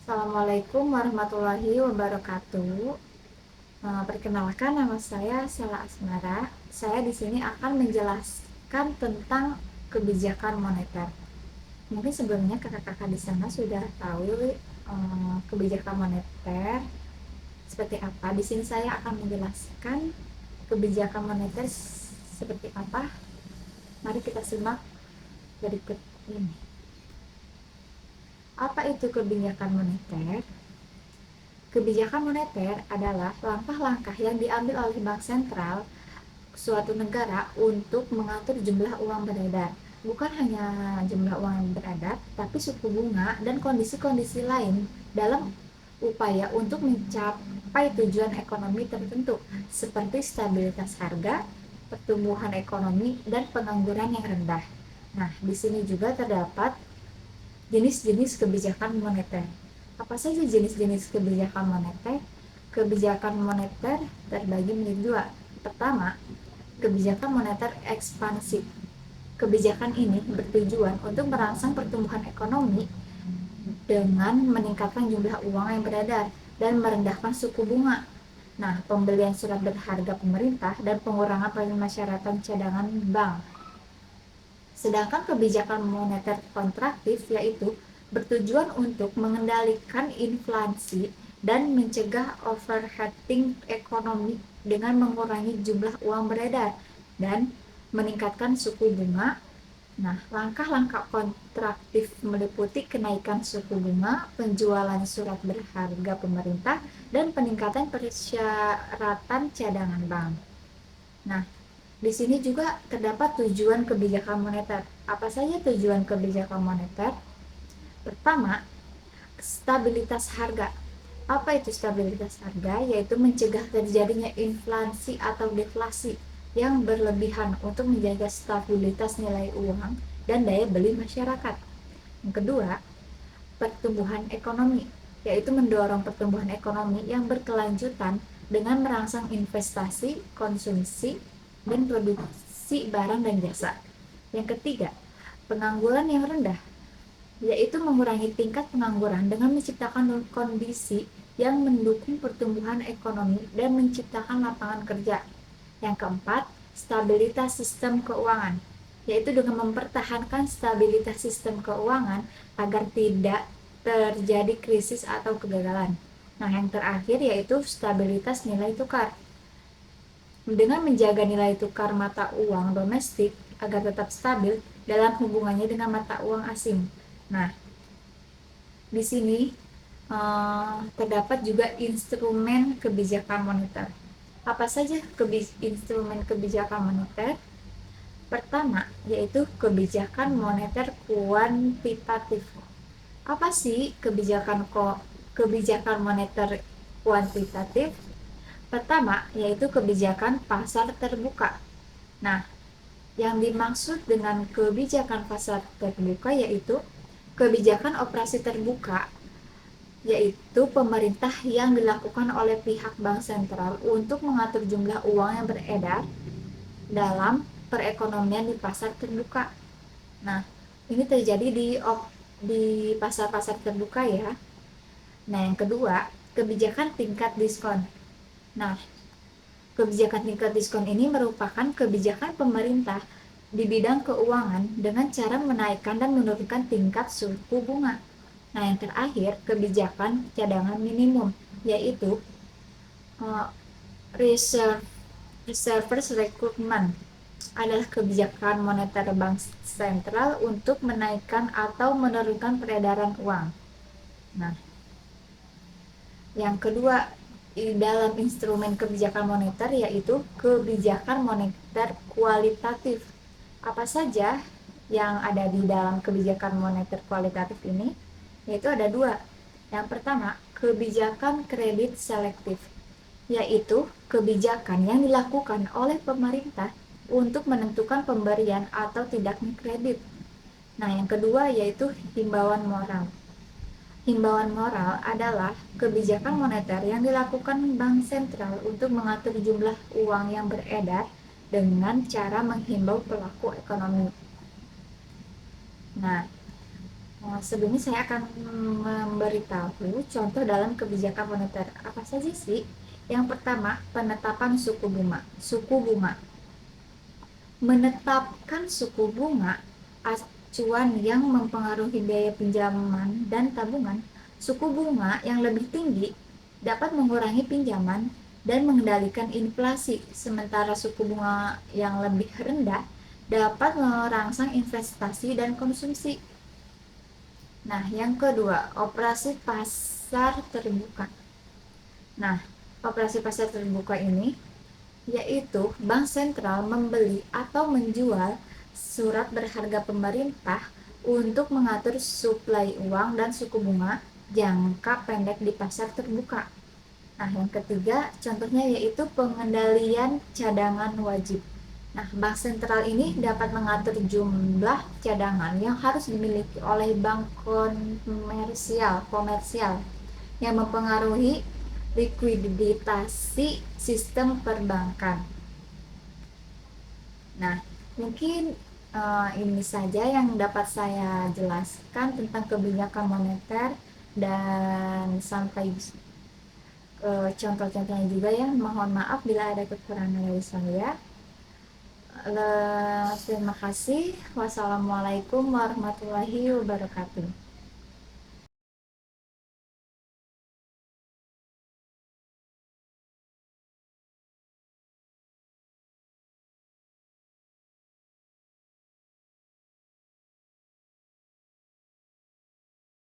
Assalamualaikum warahmatullahi wabarakatuh. Perkenalkan, nama saya Sela Asmara. Saya di sini akan menjelaskan tentang kebijakan moneter. Mungkin sebelumnya kakak-kakak di sana sudah tahu kebijakan moneter seperti apa. Di sini saya akan menjelaskan kebijakan moneter seperti apa. Mari kita simak berikut ini. Apa itu kebijakan moneter? Kebijakan moneter adalah langkah-langkah yang diambil oleh bank sentral suatu negara untuk mengatur jumlah uang beredar. Bukan hanya jumlah uang yang beredar, tapi suku bunga dan kondisi-kondisi lain dalam upaya untuk mencapai tujuan ekonomi tertentu, seperti stabilitas harga, pertumbuhan ekonomi, dan pengangguran yang rendah. Nah, di sini juga terdapat jenis-jenis kebijakan moneter. Apa saja jenis-jenis kebijakan moneter? Kebijakan moneter terbagi menjadi dua. Pertama, kebijakan moneter ekspansif. Kebijakan ini bertujuan untuk merangsang pertumbuhan ekonomi dengan meningkatkan jumlah uang yang beredar dan merendahkan suku bunga. Nah, pembelian surat berharga pemerintah dan pengurangan permasyarakatan cadangan bank. Sedangkan kebijakan moneter kontraktif yaitu bertujuan untuk mengendalikan inflasi dan mencegah overheating ekonomi dengan mengurangi jumlah uang beredar dan meningkatkan suku bunga. Nah, langkah-langkah kontraktif meliputi kenaikan suku bunga, penjualan surat berharga pemerintah, dan peningkatan persyaratan cadangan bank. Nah, di sini juga terdapat tujuan kebijakan moneter. Apa saja tujuan kebijakan moneter? Pertama, stabilitas harga. Apa itu stabilitas harga? Yaitu mencegah terjadinya inflasi atau deflasi yang berlebihan untuk menjaga stabilitas nilai uang dan daya beli masyarakat. Yang kedua, pertumbuhan ekonomi, yaitu mendorong pertumbuhan ekonomi yang berkelanjutan dengan merangsang investasi, konsumsi, dan produksi barang dan jasa. Yang ketiga, pengangguran yang rendah, yaitu mengurangi tingkat pengangguran dengan menciptakan kondisi yang mendukung pertumbuhan ekonomi dan menciptakan lapangan kerja. Yang keempat, stabilitas sistem keuangan, yaitu dengan mempertahankan stabilitas sistem keuangan agar tidak terjadi krisis atau kegagalan. Nah, yang terakhir yaitu stabilitas nilai tukar, dengan menjaga nilai tukar mata uang domestik agar tetap stabil dalam hubungannya dengan mata uang asing. Nah, di sini terdapat juga instrumen kebijakan moneter. Apa saja instrumen kebijakan moneter? Pertama, yaitu kebijakan moneter kuantitatif. Apa sih kebijakan moneter kuantitatif? Pertama, yaitu kebijakan pasar terbuka. Nah, yang dimaksud dengan kebijakan pasar terbuka yaitu kebijakan operasi terbuka, yaitu pemerintah yang dilakukan oleh pihak bank sentral untuk mengatur jumlah uang yang beredar dalam perekonomian di pasar terbuka. Nah, ini terjadi di pasar-pasar terbuka ya. Nah, yang kedua, kebijakan tingkat diskon. Nah, kebijakan tingkat diskon ini merupakan kebijakan pemerintah di bidang keuangan dengan cara menaikkan dan menurunkan tingkat suku bunga. Nah, yang terakhir, kebijakan cadangan minimum, yaitu reserve recruitment, adalah kebijakan moneter bank sentral untuk menaikkan atau menurunkan peredaran uang. Nah, yang kedua dalam instrumen kebijakan moneter yaitu kebijakan moneter kualitatif. Apa saja yang ada di dalam kebijakan moneter kualitatif ini? Yaitu ada dua. Yang pertama, kebijakan kredit selektif, yaitu kebijakan yang dilakukan oleh pemerintah untuk menentukan pemberian atau tidaknya kredit. Nah, yang kedua yaitu himbauan moral. Himbauan moral adalah kebijakan moneter yang dilakukan bank sentral untuk mengatur jumlah uang yang beredar dengan cara menghimbau pelaku ekonomi. Nah, Sebelumnya saya akan memberitahu contoh dalam kebijakan moneter. Apa saja sih? Yang pertama, penetapan suku bunga. Suku bunga. Menetapkan suku bunga acuan yang mempengaruhi biaya pinjaman dan tabungan. Suku bunga yang lebih tinggi dapat mengurangi pinjaman dan mengendalikan inflasi, sementara suku bunga yang lebih rendah dapat merangsang investasi dan konsumsi. Nah, yang kedua, operasi pasar terbuka. Nah, operasi pasar terbuka ini yaitu bank sentral membeli atau menjual surat berharga pemerintah untuk mengatur suplai uang dan suku bunga jangka pendek di pasar terbuka. Nah, yang ketiga contohnya yaitu pengendalian cadangan wajib. Nah, bank sentral ini dapat mengatur jumlah cadangan yang harus dimiliki oleh bank komersial yang mempengaruhi likuiditasi sistem perbankan. Nah, mungkin ini saja yang dapat saya jelaskan tentang kebijakan moneter, dan sampai contoh-contohnya juga ya. Mohon maaf bila ada kekurangan dari saya. Terima kasih. Wassalamualaikum warahmatullahi wabarakatuh.